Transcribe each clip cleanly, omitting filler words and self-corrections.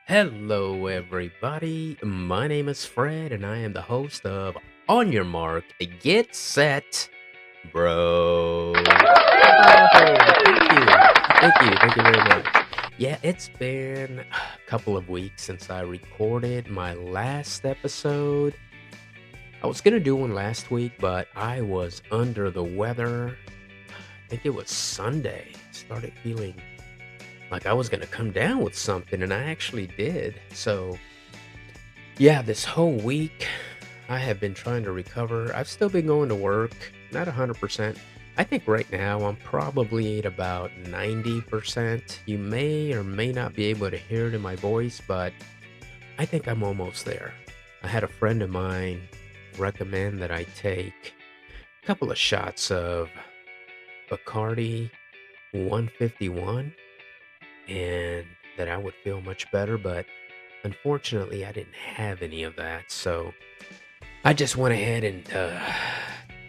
Hello, everybody. My name is Fred, and I am the host of On Your Mark, Get Set, Bro. Oh, thank you. Thank you. Thank you very much. Yeah, it's been a couple of weeks since I recorded my last episode. I was going to do one last week, but I was under the weather. I think it was Sunday. I started feeling like I was going to come down with something, and I actually did. So, yeah, this whole week I have been trying to recover. I've still been going to work, not 100%. I think right now I'm probably at about 90%. You may or may not be able to hear it in my voice, but I think I'm almost there. I had a friend of mine recommend that I take a couple of shots of Bacardi 151 and that I would feel much better, but unfortunately I didn't have any of that. So I just went ahead and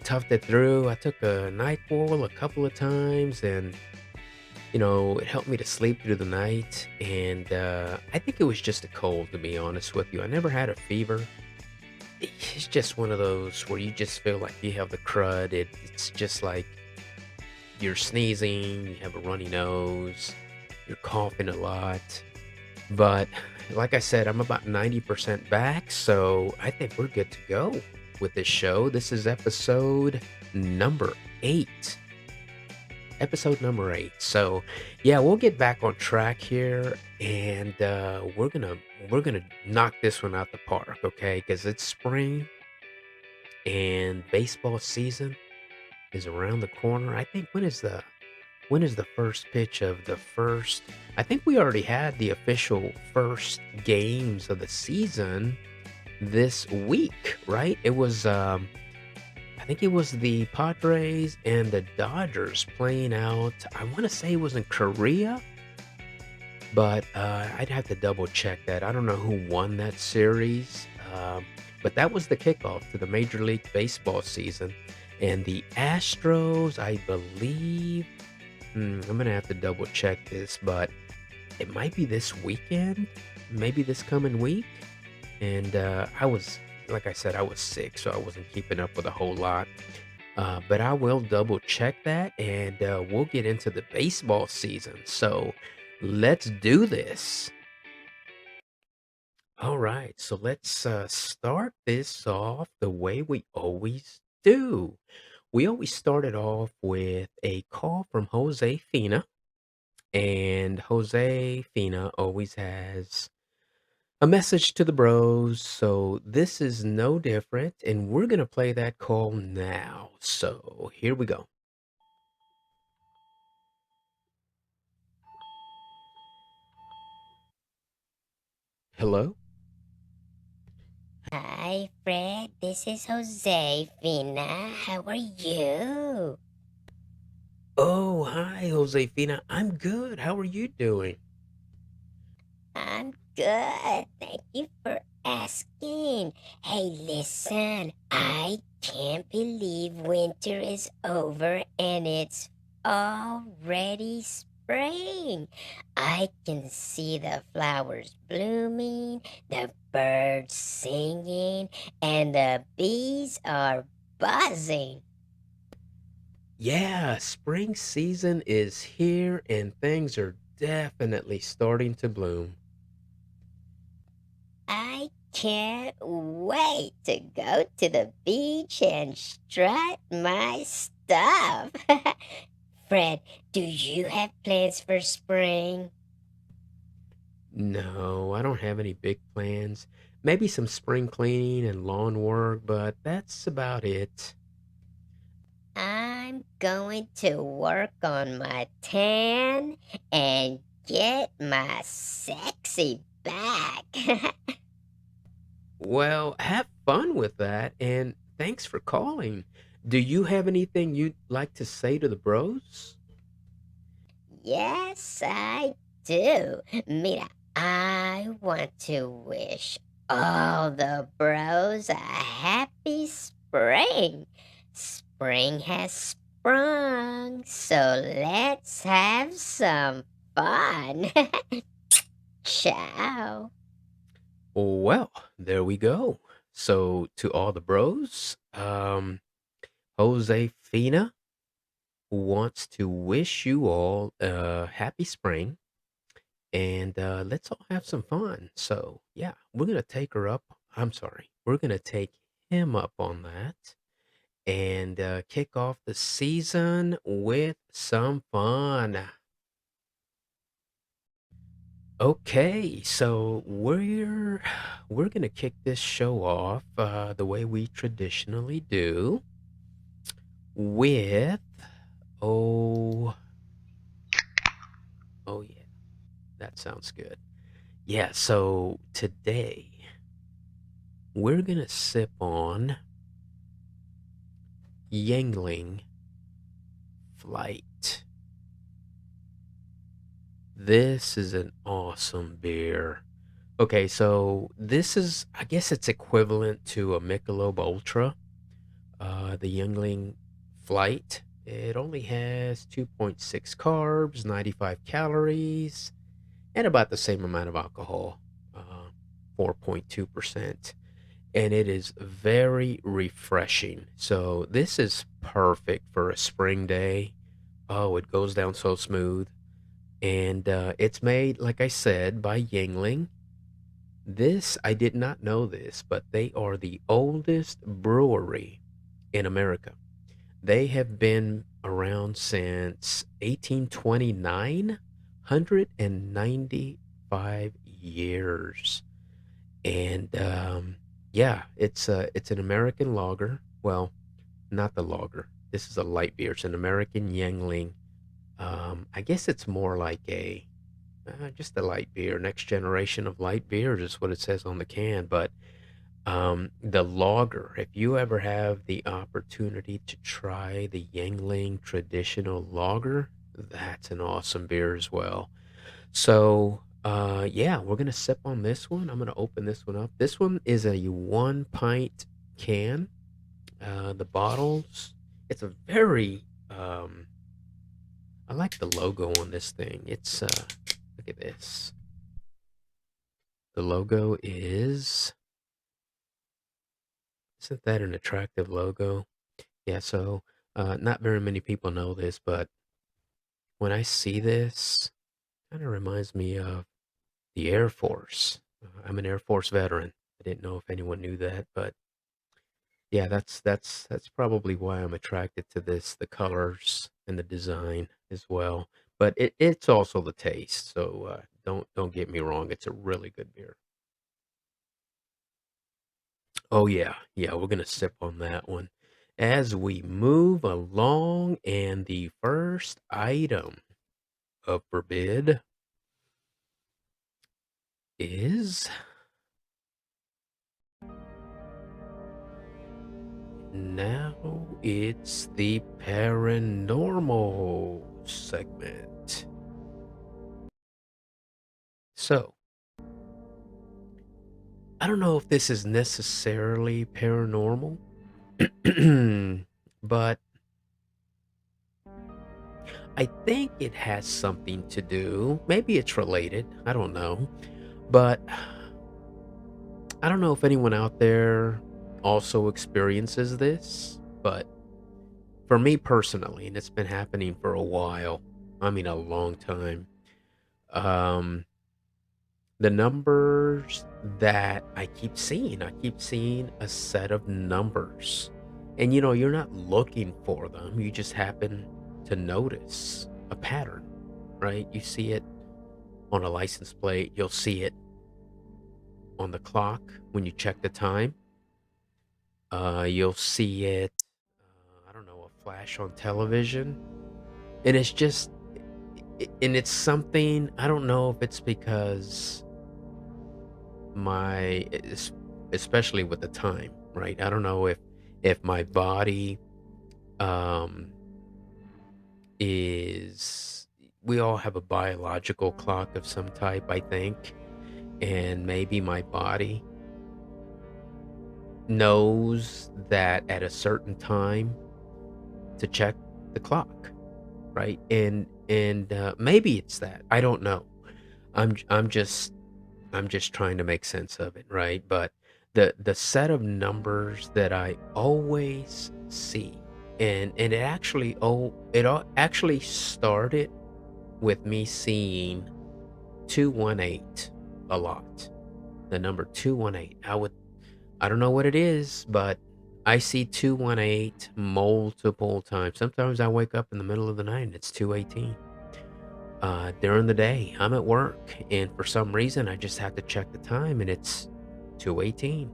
toughed it through. I took a NyQuil a couple of times, and it helped me to sleep through the night. And I think it was just a cold, to be honest with you. I never had a fever. It's just one of those where you just feel like you have the crud. It's just like you're sneezing, you have a runny nose, you're coughing a lot. But like I said, I'm about 90% back, so I think we're good to go with this show. This is episode number 8. Episode number 8. So, yeah, we'll get back on track here, and we're gonna knock this one out the park, okay? Because it's spring and baseball season is around the corner. I think when is the first pitch of the first? I think we already had the official first games of the season this week, right? I think it was the Padres and the Dodgers playing out. I want to say it was in Korea, but I'd have to double check that. I don't know who won that series, but that was the kickoff to the Major League Baseball season. And the Astros, I believe, I'm gonna have to double check this, but it might be this weekend, maybe this coming week. And like I said, I was sick, so I wasn't keeping up with a whole lot. But I will double check that, and we'll get into the baseball season. So let's do this. All right, so let's start this off the way we always do. We always started off with a call from Jose-phina. And Jose-phina always has a message to the bros, so this is no different, and we're gonna play that call now. So here we go. Hello? Hi, Fred. This is Jose-phina. How are you? Oh, hi, Jose-phina. I'm good. How are you doing? I'm good. Thank you for asking. Hey, listen, I can't believe winter is over and it's already spring. I can see the flowers blooming, the birds singing, and the bees are buzzing. Yeah, spring season is here, and things are definitely starting to bloom. I can't wait to go to the beach and strut my stuff. Fred, do you have plans for spring? No, I don't have any big plans. Maybe some spring cleaning and lawn work, but that's about it. I'm going to work on my tan and get my sexy back. Well, have fun with that, and thanks for calling. Do you have anything you'd like to say to the bros? Yes, I do. Mira, I want to wish all the bros a happy spring. Spring has sprung, so let's have some fun. Ciao. Well, there we go. So, to all the bros, Jose-phina wants to wish you all a happy spring and let's all have some fun. So, yeah, we're going to take her up. I'm sorry, we're going to take him up on that and kick off the season with some fun. Okay, so we're gonna kick this show off the way we traditionally do with oh oh yeah, that sounds good. Yeah, so today we're gonna sip on Yeungling Flight. This is an awesome beer. Okay, so this is, I guess it's equivalent to a Michelob Ultra, the Yeungling Flight. It only has 2.6 carbs, 95 calories, and about the same amount of alcohol, 4.2%. And it is very refreshing. So this is perfect for a spring day. Oh, it goes down so smooth. And it's made, like I said, by Yingling. This, I did not know this, but they are the oldest brewery in America. They have been around since 1829, 195 years. And yeah, it's an American lager. Well, not the lager. This is a light beer. It's an American Yuengling. I guess it's more like a just a light beer. Next generation of light beers is what it says on the can. But the lager, if you ever have the opportunity to try the Yuengling traditional lager, that's an awesome beer as well. So, yeah, we're gonna sip on this one. I'm gonna open this one up. This one is a 1 pint can. The bottles, it's a very, I like the logo on this thing. It's, look at this. The logo isn't that an attractive logo? Yeah, so not very many people know this, but when I see this, kind of reminds me of the Air Force. I'm an Air Force veteran. I didn't know if anyone knew that, but yeah, that's probably why I'm attracted to this, the colors and the design as well. But it's also the taste. So don't get me wrong, it's a really good beer. Oh yeah, yeah, we're gonna sip on that one as we move along. And the first item of forbid is now it's the paranormal segment. So I don't know if this is necessarily paranormal, but I think it has something to do. Maybe it's related. I don't know. But I don't know if anyone out there also experiences this, but for me personally, and it's been happening for a while, I mean, a long time, um, the numbers that I keep seeing a set of numbers. And you're not looking for them, you just happen to notice a pattern, right? You see it on a license plate, you'll see it on the clock when you check the time. You'll see it, I don't know, a flash on television. And it's just, and it's something, I don't know if it's because especially with the time, right? I don't know if my body um, is, we all have a biological clock of some type, I think. And maybe my body knows that at a certain time to check the clock, right? And maybe it's that. I don't know. I'm just I'm just trying to make sense of it, right? But the set of numbers that I always see, and it actually started with me seeing 218 a lot. The number 218. I don't know what it is, but I see 218 multiple times. Sometimes I wake up in the middle of the night and it's 218. During the day, I'm at work, and for some reason, I just have to check the time, and it's 218.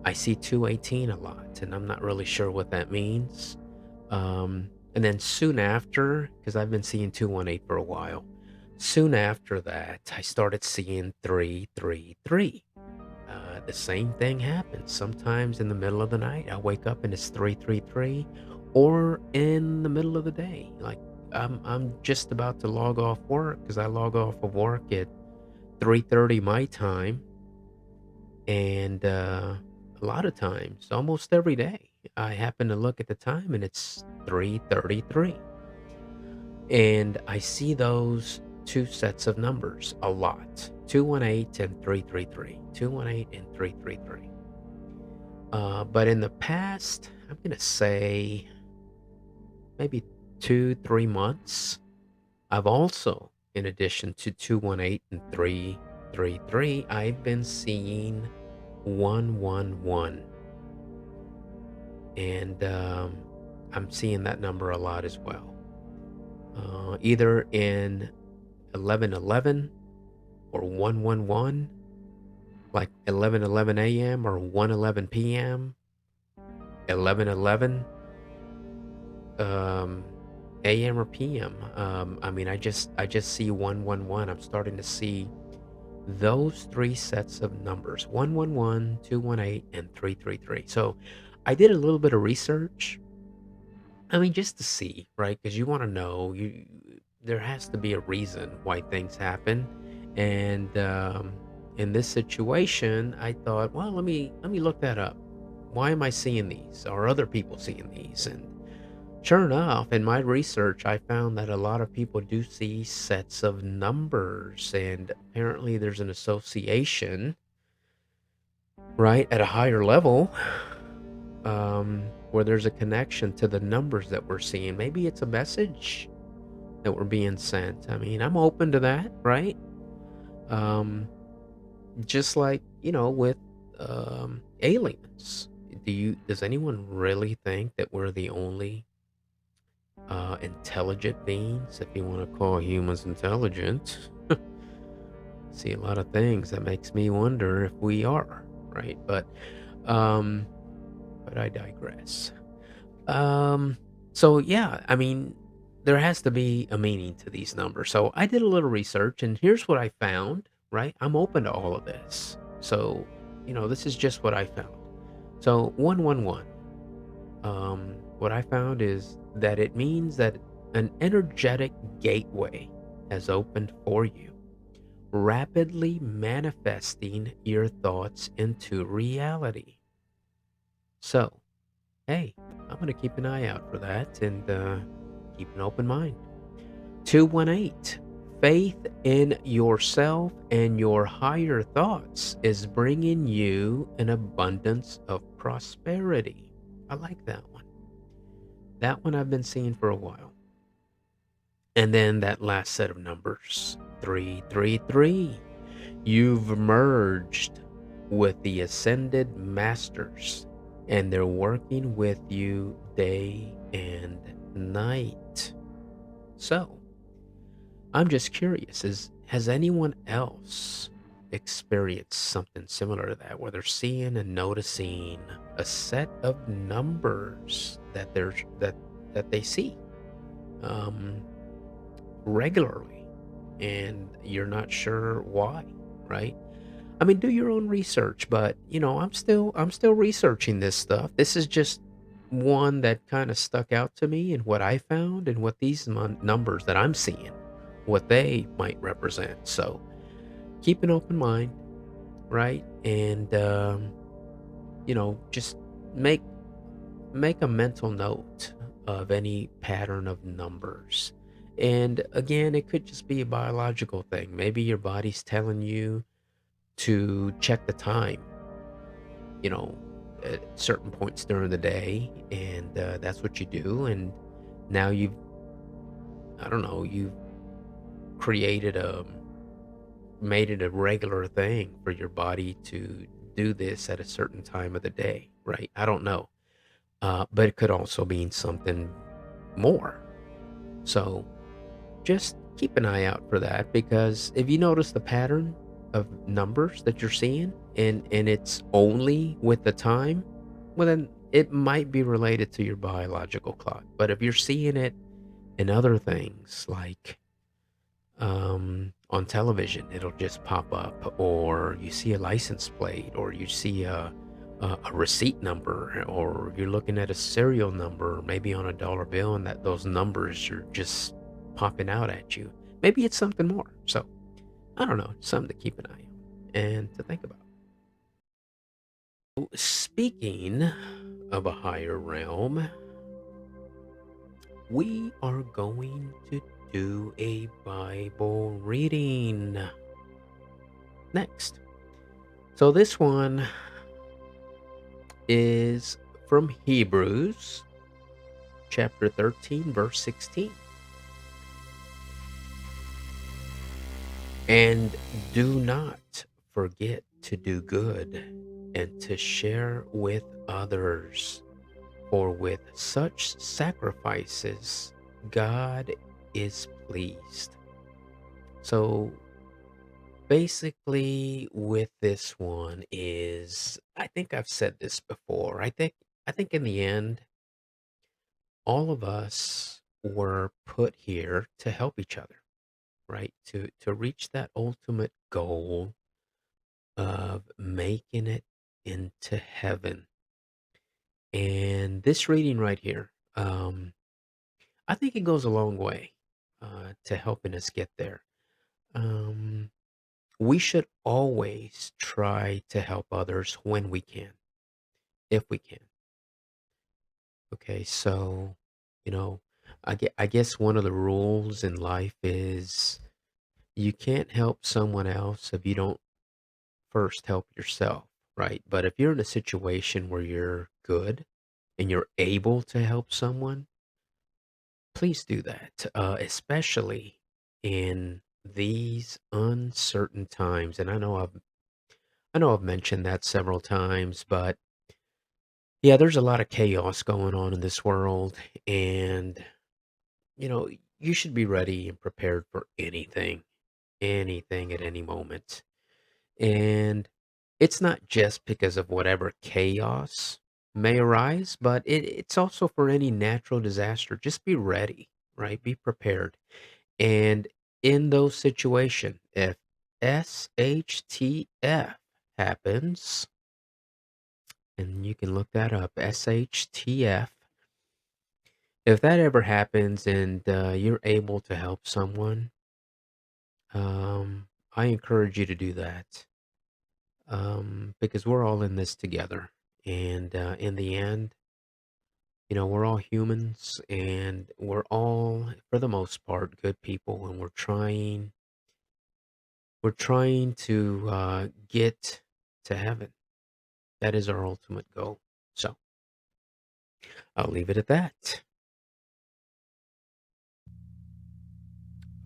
I see 218 a lot, and I'm not really sure what that means. And then soon after, because I've been seeing 218 for a while, soon after that, I started seeing 333. The same thing happens. Sometimes in the middle of the night, I wake up and it's 333, or in the middle of the day. Like I'm just about to log off work because I log off of work at 3:30 my time, and a lot of times, almost every day, I happen to look at the time and it's 3:33. And I see those two sets of numbers a lot. 218 and 333. 218 and 333. But in the past, I'm going to say maybe 2, 3 months, I've also, in addition to 218 and 333, I've been seeing 111. And I'm seeing that number a lot as well. Either in 1111 or 111, like 11:11 a.m. or 1:11 p.m., 11:11 a.m. or p.m. I mean, I just see 111. I'm starting to see those three sets of numbers: 111, 218, and 333. So I did a little bit of research. I mean, just to see, right? Because you want to know, there has to be a reason why things happen, and in this situation, I thought, well, let me look that up. Why am I seeing these? Are other people seeing these? And sure enough, in my research, I found that a lot of people do see sets of numbers, and apparently, there's an association, right, at a higher level, where there's a connection to the numbers that we're seeing. Maybe it's a message that we're being sent. I mean, I'm open to that, right? Um, just like, with aliens. Does anyone really think that we're the only intelligent beings, if you want to call humans intelligent? See a lot of things that makes me wonder if we are, right? Um, but I digress. Um, so yeah, I mean, there has to be a meaning to these numbers. So I did a little research, and here's what I found, right? I'm open to all of this. So, this is just what I found. So 111, what I found is that it means that an energetic gateway has opened for you, rapidly manifesting your thoughts into reality. So, hey, I'm going to keep an eye out for that, and keep an open mind. 218. Faith in yourself and your higher thoughts is bringing you an abundance of prosperity. I like that one. That one I've been seeing for a while. And then that last set of numbers, 333. You've merged with the ascended masters, and they're working with you day and night. So, I'm just curious, has anyone else experienced something similar to that, where they're seeing and noticing a set of numbers that they see regularly, and you're not sure why, right? I mean, do your own research, but I'm still researching this stuff. This is just one that kind of stuck out to me, and what I found, and what these numbers that I'm seeing, what they might represent. So keep an open mind, right? And just make make a mental note of any pattern of numbers. And again, it could just be a biological thing. Maybe your body's telling you to check the time, you know, at certain points during the day, and that's what you do. And now you've, I don't know, you've created a, made it a regular thing for your body to do this at a certain time of the day, right? I don't know. But it could also mean something more. So just keep an eye out for that, because if you notice the pattern of numbers that you're seeing, and it's only with the time, well, then it might be related to your biological clock. But if you're seeing it in other things, like on television, it'll just pop up, or you see a license plate, or you see a receipt number, or you're looking at a serial number, maybe on a dollar bill, and that those numbers are just popping out at you. Maybe it's something more. So I don't know, something to keep an eye on and to think about. Speaking of a higher realm, we are going to do a Bible reading next. So this one is from Hebrews chapter 13, verse 16. And do not forget to do good and to share with others, for with such sacrifices God is pleased. So basically with this one is, I think I've said this before. I think in the end, all of us were put here to help each other, right? To reach that ultimate goal of making it into heaven. And this reading right here, I think it goes a long way to helping us get there. Um, we should always try to help others when we can, if we can. Okay, so, you know, I guess one of the rules in life is you can't help someone else if you don't first help yourself, right? But if you're in a situation where you're good and you're able to help someone, please do that, especially in these uncertain times. And I know I've mentioned that several times, but yeah, there's a lot of chaos going on in this world, and you know, you should be ready and prepared for anything at any moment. And it's not just because of whatever chaos may arise, but it's also for any natural disaster. Just be ready, right? Be prepared. And in those situations, if SHTF happens, and you can look that up, SHTF, if that ever happens and you're able to help someone, I encourage you to do that, because we're all in this together. And in the end, we're all humans, and we're all, for the most part, good people, and we're trying to get to heaven. That is our ultimate goal. So I'll leave it at that.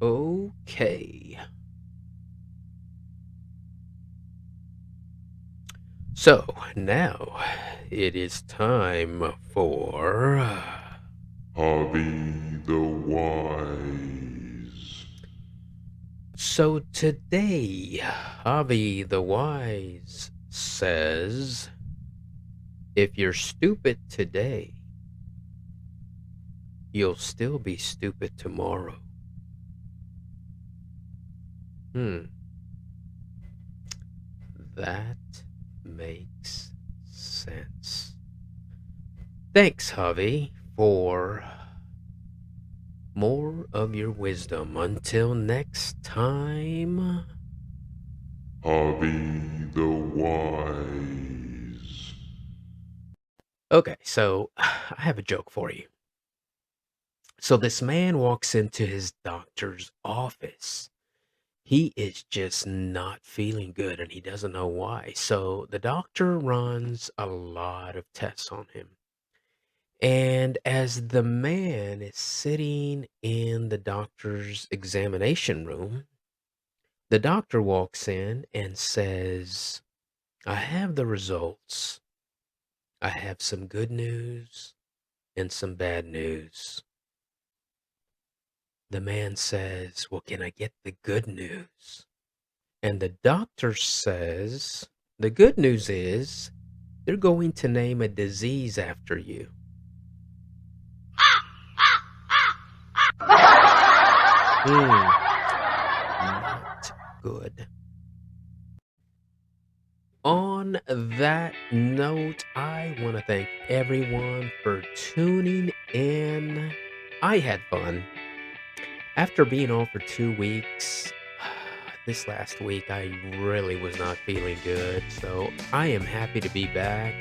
Okay. So now it is time for Javy the Wise. So today, Javy the Wise says, if you're stupid today, you'll still be stupid tomorrow. That makes sense. Thanks, Javy, for more of your wisdom. Until next time. Javy the Wise. Okay, so I have a joke for you. So this man walks into his doctor's office, he is just not feeling good and he doesn't know why. So the doctor runs a lot of tests on him. And as the man is sitting in the doctor's examination room, the doctor walks in and says, I have the results. I have some good news and some bad news. The man says, well, can I get the good news? And the doctor says, the good news is they're going to name a disease after you. Not good. On that note, I want to thank everyone for tuning in. I had fun. After being off for 2 weeks, this last week I really was not feeling good, so I am happy to be back.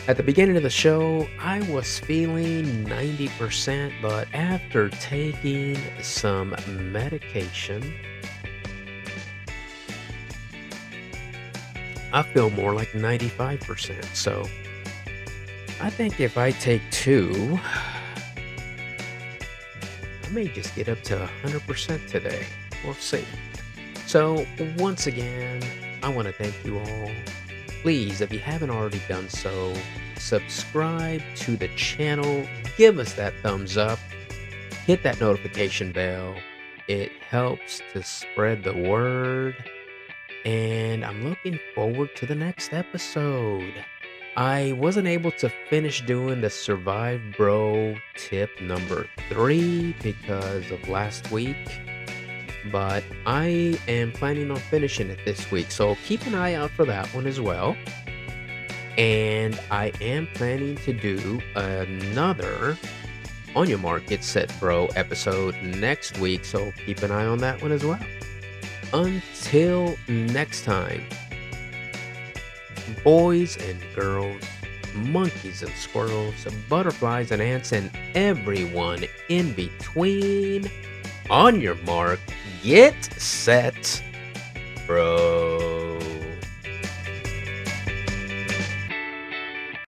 At the beginning of the show, I was feeling 90%, but after taking some medication, I feel more like 95%. So I think if I take 2, I may just get up to 100% today. We'll see. So once again, I want to thank you all. Please, if you haven't already done so, subscribe to the channel, give us that thumbs up, hit that notification bell. It helps to spread the word, and I'm looking forward to the next episode. I wasn't able to finish doing the Survive Bro tip number 3 because of last week, but I am planning on finishing it this week, so keep an eye out for that one as well. And I am planning to do another On Your Mark, Get Set Bro episode next week, so keep an eye on that one as well. Until next time, boys and girls, monkeys and squirrels, butterflies and ants, and everyone in between, on your mark, get set, bro.